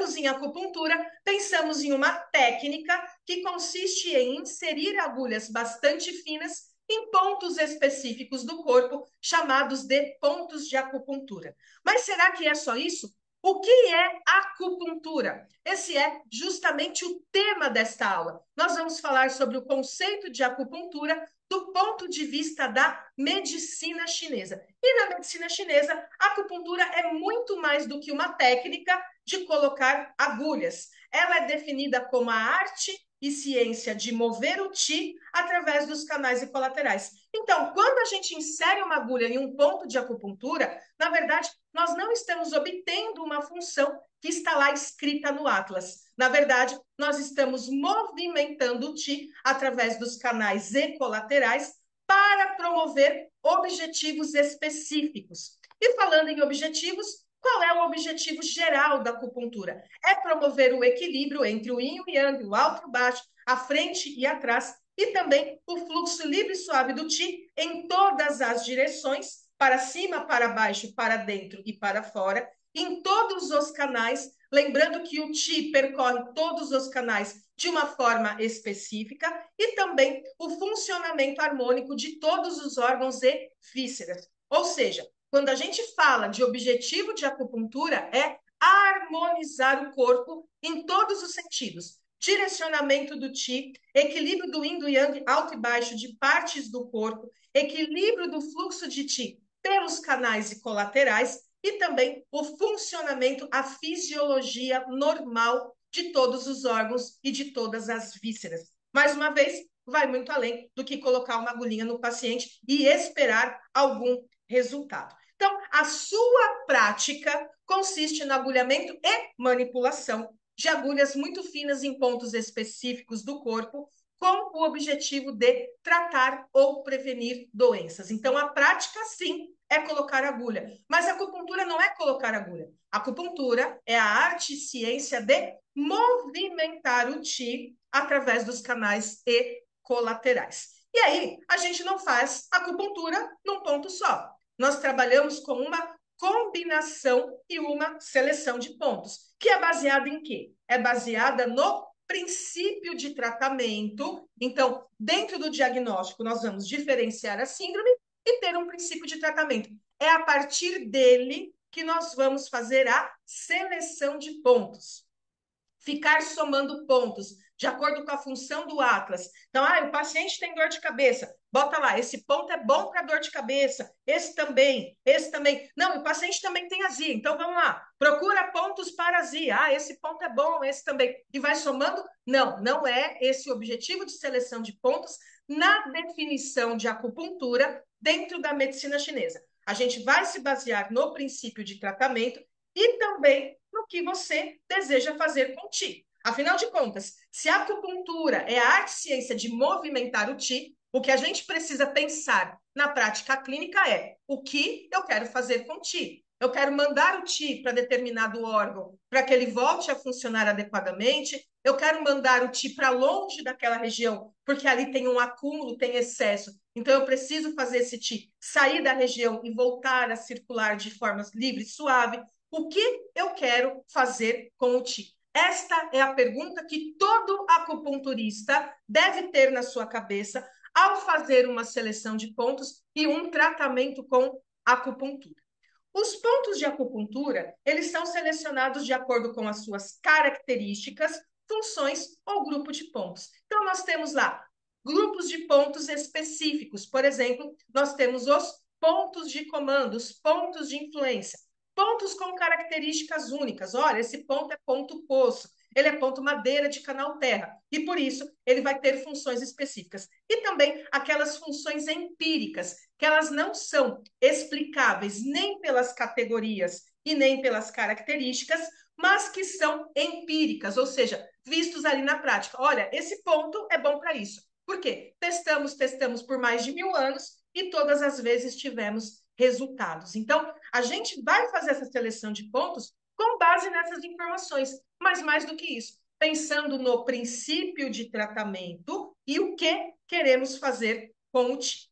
pensamos em acupuntura, pensamos em uma técnica que consiste em inserir agulhas bastante finas em pontos específicos do corpo, chamados de pontos de acupuntura. Mas será que é só isso? O que é acupuntura? Esse é justamente o tema desta aula. Nós vamos falar sobre o conceito de acupuntura do ponto de vista da medicina chinesa. E na medicina chinesa, a acupuntura é muito mais do que uma técnica de colocar agulhas. Ela é definida como a arte e ciência de mover o qi através dos canais e colaterais. Então, quando a gente insere uma agulha em um ponto de acupuntura, na verdade, nós não estamos obtendo uma função que está lá escrita no Atlas. Na verdade, nós estamos movimentando o qi através dos canais e colaterais para promover objetivos específicos. E falando em objetivos, qual é o objetivo geral da acupuntura? É promover o equilíbrio entre o yin e o yang, o alto e o baixo, a frente e atrás, e também o fluxo livre e suave do qi em todas as direções, para cima, para baixo, para dentro e para fora, em todos os canais, lembrando que o qi percorre todos os canais de uma forma específica, e também o funcionamento harmônico de todos os órgãos e vísceras. Ou seja, quando a gente fala de objetivo de acupuntura, é harmonizar o corpo em todos os sentidos. Direcionamento do qi, equilíbrio do yin e do yang, alto e baixo de partes do corpo, equilíbrio do fluxo de qi pelos canais e colaterais, e também o funcionamento, a fisiologia normal de todos os órgãos e de todas as vísceras. Mais uma vez, vai muito além do que colocar uma agulhinha no paciente e esperar algum resultado. Então, a sua prática consiste no agulhamento e manipulação de agulhas muito finas em pontos específicos do corpo, com o objetivo de tratar ou prevenir doenças. Então, a prática, sim, é colocar agulha. Mas a acupuntura não é colocar agulha. A acupuntura é a arte e ciência de movimentar o qi através dos canais e colaterais. E aí, a gente não faz acupuntura num ponto só. Nós trabalhamos com uma combinação e uma seleção de pontos, que é baseada em quê? É baseada no princípio de tratamento. Então, dentro do diagnóstico, nós vamos diferenciar a síndrome e ter um princípio de tratamento. É a partir dele que nós vamos fazer a seleção de pontos. Ficar somando pontos de acordo com a função do Atlas. Então, o paciente tem dor de cabeça. Bota lá, esse ponto é bom para dor de cabeça. Esse também, esse também. Não, o paciente também tem azia. Então, vamos lá. Procura pontos para azia. Esse ponto é bom, esse também. E vai somando? Não, não é esse o objetivo de seleção de pontos na definição de acupuntura dentro da medicina chinesa. A gente vai se basear no princípio de tratamento e também no que você deseja fazer com o qi. Afinal de contas, se a acupuntura é a arte e ciência de movimentar o qi, o que a gente precisa pensar na prática clínica é o que eu quero fazer com o qi. Eu quero mandar o qi para determinado órgão para que ele volte a funcionar adequadamente. Eu quero mandar o qi para longe daquela região, porque ali tem um acúmulo, tem excesso. Então, eu preciso fazer esse qi sair da região e voltar a circular de forma livre e suave. O que eu quero fazer com o qi? Esta é a pergunta que todo acupunturista deve ter na sua cabeça ao fazer uma seleção de pontos e um tratamento com acupuntura. Os pontos de acupuntura, eles são selecionados de acordo com as suas características, funções ou grupo de pontos. Então, nós temos lá grupos de pontos específicos. Por exemplo, nós temos os pontos de comando, os pontos de influência. Pontos com características únicas. Olha, esse ponto é ponto poço, ele é ponto madeira de canal terra, e por isso ele vai ter funções específicas. E também aquelas funções empíricas, que elas não são explicáveis nem pelas categorias e nem pelas características, mas que são empíricas, ou seja, vistos ali na prática. Olha, esse ponto é bom para isso. Por quê? Testamos por mais de 1000 anos e todas as vezes tivemos resultados. Então, a gente vai fazer essa seleção de pontos com base nessas informações, mas mais do que isso, pensando no princípio de tratamento e o que queremos fazer com o qi.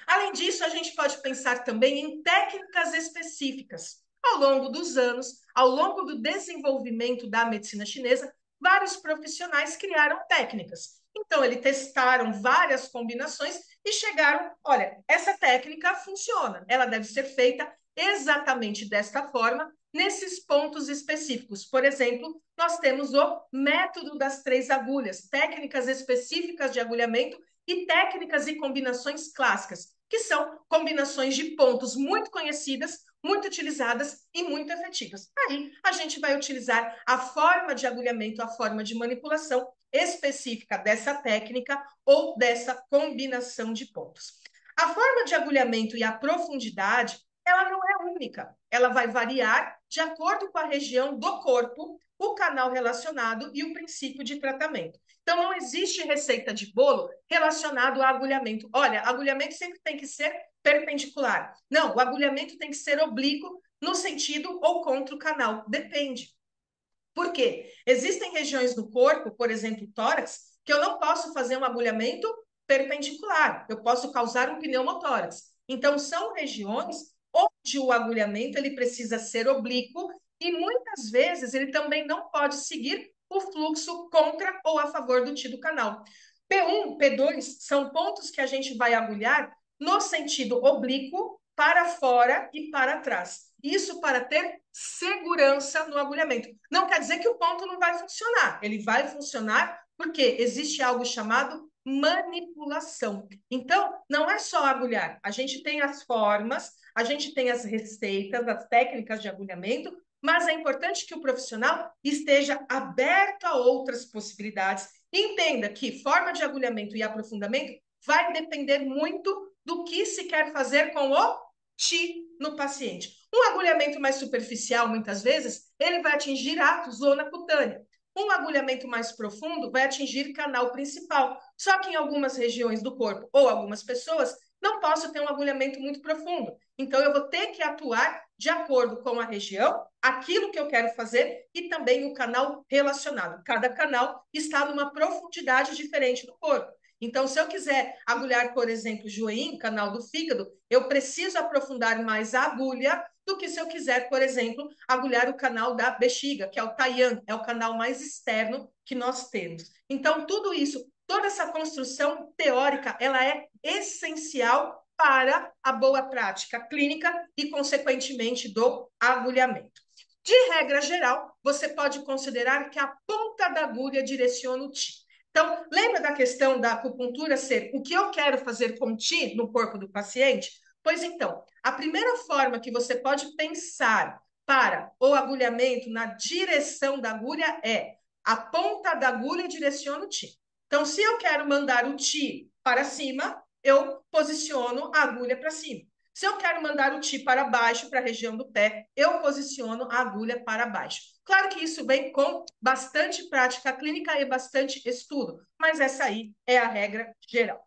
Além disso, a gente pode pensar também em técnicas específicas. Ao longo dos anos, ao longo do desenvolvimento da medicina chinesa, vários profissionais criaram técnicas. Então, eles testaram várias combinações e chegaram, olha, essa técnica funciona, ela deve ser feita exatamente desta forma, nesses pontos específicos. Por exemplo, nós temos o método das 3 agulhas, técnicas específicas de agulhamento e técnicas e combinações clássicas, que são combinações de pontos muito conhecidas, muito utilizadas e muito efetivas. Aí a gente vai utilizar a forma de agulhamento, a forma de manipulação específica dessa técnica ou dessa combinação de pontos. A forma de agulhamento e a profundidade, ela não é única, ela vai variar de acordo com a região do corpo, o canal relacionado e o princípio de tratamento. Então, não existe receita de bolo relacionado a agulhamento. Olha, agulhamento sempre tem que ser perpendicular. Não, o agulhamento tem que ser oblíquo no sentido ou contra o canal. Depende. Por quê? Existem regiões do corpo, por exemplo, o tórax, que eu não posso fazer um agulhamento perpendicular. Eu posso causar um pneumotórax. Então, são regiões onde o agulhamento ele precisa ser oblíquo e muitas vezes ele também não pode seguir o fluxo contra ou a favor do tido canal. P1, P2 são pontos que a gente vai agulhar no sentido oblíquo, para fora e para trás. Isso para ter segurança no agulhamento. Não quer dizer que o ponto não vai funcionar. Ele vai funcionar porque existe algo chamado manipulação. Então, não é só agulhar. A gente tem as formas, a gente tem as receitas, as técnicas de agulhamento, mas é importante que o profissional esteja aberto a outras possibilidades. Entenda que forma de agulhamento e aprofundamento vai depender muito do que se quer fazer com o Ti no paciente. Um agulhamento mais superficial, muitas vezes, ele vai atingir a zona cutânea. Um agulhamento mais profundo vai atingir canal principal. Só que em algumas regiões do corpo ou algumas pessoas, não posso ter um agulhamento muito profundo. Então, eu vou ter que atuar de acordo com a região, aquilo que eu quero fazer e também o canal relacionado. Cada canal está numa profundidade diferente do corpo. Então, se eu quiser agulhar, por exemplo, o joelhinho, canal do fígado, eu preciso aprofundar mais a agulha do que se eu quiser, por exemplo, agulhar o canal da bexiga, que é o Taiyan, é o canal mais externo que nós temos. Então, tudo isso, toda essa construção teórica, ela é essencial para a boa prática clínica e, consequentemente, do agulhamento. De regra geral, você pode considerar que a ponta da agulha direciona o ti. Então, lembra da questão da acupuntura ser o que eu quero fazer com ti no corpo do paciente? Pois então, a primeira forma que você pode pensar para o agulhamento na direção da agulha é a ponta da agulha direciona o ti. Então, se eu quero mandar o ti para cima, eu posiciono a agulha para cima. Se eu quero mandar o ti para baixo, para a região do pé, eu posiciono a agulha para baixo. Claro que isso vem com bastante prática clínica e bastante estudo, mas essa aí é a regra geral.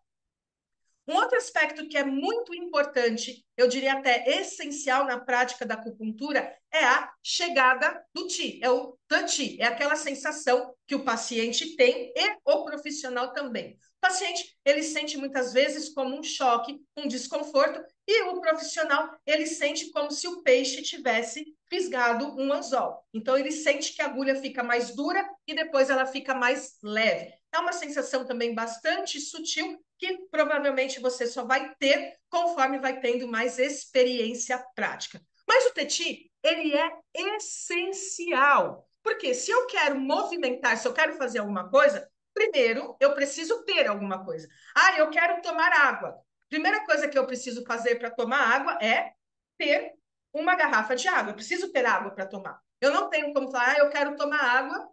Um outro aspecto que é muito importante, eu diria até essencial na prática da acupuntura, é a chegada do Ti, é o touch, é aquela sensação que o paciente tem e o profissional também. O paciente, ele sente muitas vezes como um choque, um desconforto, e o profissional, ele sente como se o peixe tivesse fisgado um anzol. Então, ele sente que a agulha fica mais dura e depois ela fica mais leve. É uma sensação também bastante sutil que provavelmente você só vai ter conforme vai tendo mais experiência prática. Mas o Teti, ele é essencial. Porque se eu quero movimentar, se eu quero fazer alguma coisa, primeiro eu preciso ter alguma coisa. Ah, eu quero tomar água. Primeira coisa que eu preciso fazer para tomar água é ter uma garrafa de água. Eu preciso ter água para tomar. Eu não tenho como falar, ah, eu quero tomar água,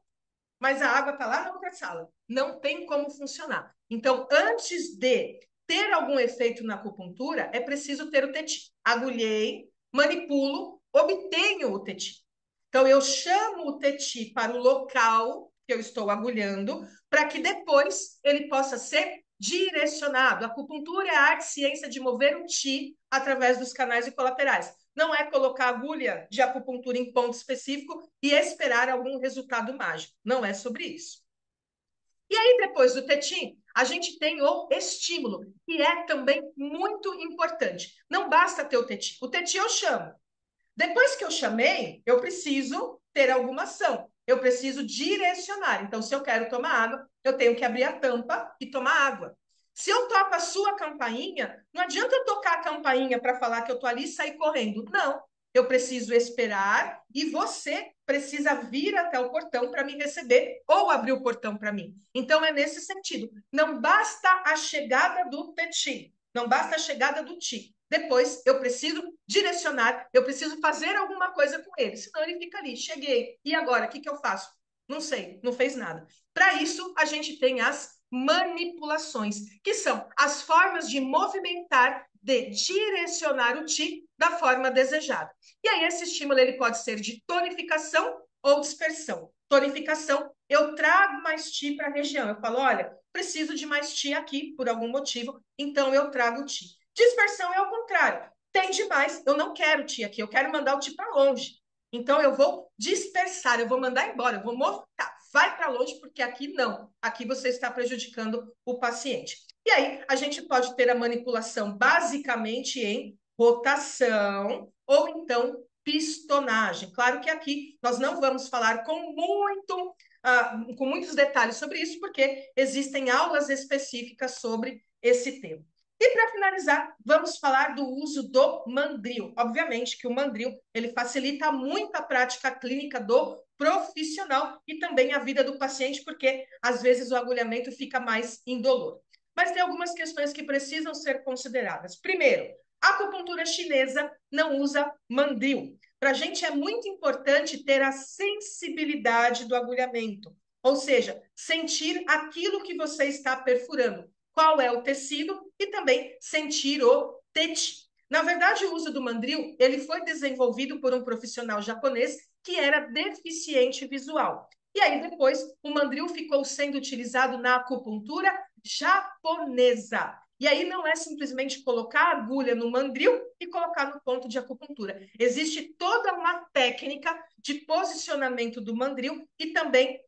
mas a água está lá na outra sala. Não tem como funcionar. Então, antes de ter algum efeito na acupuntura, é preciso ter o teti. Agulhei, manipulo, obtenho o teti. Então, eu chamo o teti para o local que eu estou agulhando, para que depois ele possa ser direcionado. A acupuntura é a arte e ciência de mover o ti através dos canais e colaterais. Não é colocar agulha de acupuntura em ponto específico e esperar algum resultado mágico. Não é sobre isso. E aí, depois do tetim, a gente tem o estímulo, que é também muito importante. Não basta ter o tetim. O tetim eu chamo. Depois que eu chamei, eu preciso ter alguma ação. Eu preciso direcionar. Então, se eu quero tomar água, eu tenho que abrir a tampa e tomar água. Se eu toco a sua campainha, não adianta eu tocar a campainha para falar que eu tô ali e sair correndo. Não. Eu preciso esperar e você precisa vir até o portão para me receber ou abrir o portão para mim. Então, é nesse sentido. Não basta a chegada do petit, não basta a chegada do ti. Depois, eu preciso direcionar, eu preciso fazer alguma coisa com ele, senão ele fica ali. Cheguei, e agora? O que eu faço? Não sei, não fez nada. Para isso, a gente tem as manipulações, que são as formas de movimentar, de direcionar o ti da forma desejada. E aí, esse estímulo ele pode ser de tonificação ou dispersão. Tonificação, eu trago mais ti para a região. Eu falo, olha, preciso de mais ti aqui por algum motivo, então eu trago ti. Dispersão é o contrário. Tem demais, eu não quero ti aqui, eu quero mandar o ti para longe. Então eu vou dispersar, eu vou mandar embora, eu vou movimentar. Vai para longe, porque aqui não. Aqui você está prejudicando o paciente. E aí, a gente pode ter a manipulação basicamente em rotação ou então pistonagem. Claro que aqui nós não vamos falar com muitos detalhes sobre isso, porque existem aulas específicas sobre esse tema. E para finalizar, vamos falar do uso do mandril. Obviamente que o mandril ele facilita muito a prática clínica do profissional e também a vida do paciente, porque às vezes o agulhamento fica mais indolor. Mas tem algumas questões que precisam ser consideradas. Primeiro, a acupuntura chinesa não usa mandril. Para a gente é muito importante ter a sensibilidade do agulhamento, ou seja, sentir aquilo que você está perfurando, qual é o tecido e também sentir o teti. Na verdade, o uso do mandril ele foi desenvolvido por um profissional japonês que era deficiente visual. E aí depois o mandril ficou sendo utilizado na acupuntura japonesa. E aí não é simplesmente colocar a agulha no mandril e colocar no ponto de acupuntura. Existe toda uma técnica de posicionamento do mandril e também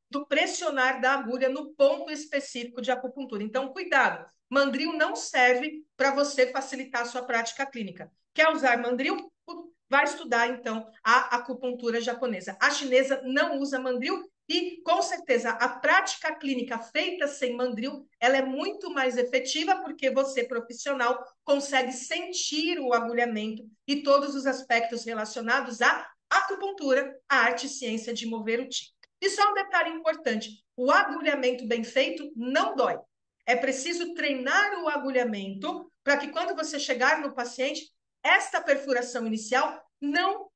do pressionar da agulha no ponto específico de acupuntura. Então, cuidado. Mandril não serve para você facilitar a sua prática clínica. Quer usar mandril? Vai estudar, então, a acupuntura japonesa. A chinesa não usa mandril e, com certeza, a prática clínica feita sem mandril, ela é muito mais efetiva porque você, profissional, consegue sentir o agulhamento e todos os aspectos relacionados à acupuntura, a arte e ciência de mover o ti. E só um detalhe importante, o agulhamento bem feito não dói. É preciso treinar o agulhamento para que quando você chegar no paciente, esta perfuração inicial não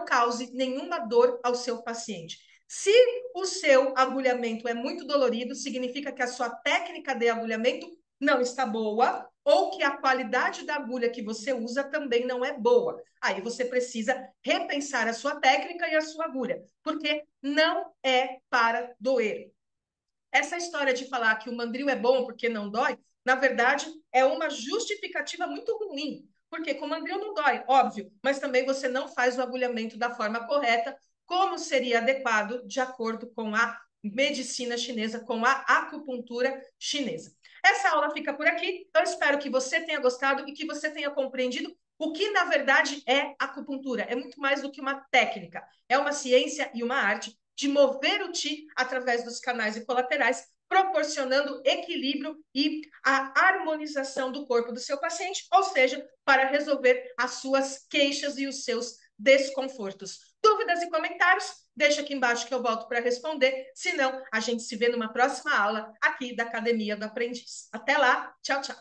cause nenhuma dor ao seu paciente. Se o seu agulhamento é muito dolorido, significa que a sua técnica de agulhamento não está boa ou que a qualidade da agulha que você usa também não é boa. Aí você precisa repensar a sua técnica e a sua agulha, porque não é para doer. Essa história de falar que o mandril é bom porque não dói, na verdade, é uma justificativa muito ruim, porque com o mandril não dói, óbvio, mas também você não faz o agulhamento da forma correta, como seria adequado de acordo com a medicina chinesa, com a acupuntura chinesa. Essa aula fica por aqui. Eu espero que você tenha gostado e que você tenha compreendido o que, na verdade, é acupuntura. É muito mais do que uma técnica, é uma ciência e uma arte de mover o ti através dos canais e colaterais, proporcionando equilíbrio e a harmonização do corpo do seu paciente, ou seja, para resolver as suas queixas e os seus desconfortos. Dúvidas e comentários? Deixa aqui embaixo que eu volto para responder. Se não, a gente se vê numa próxima aula aqui da Academia do Aprendiz. Até lá, tchau, tchau.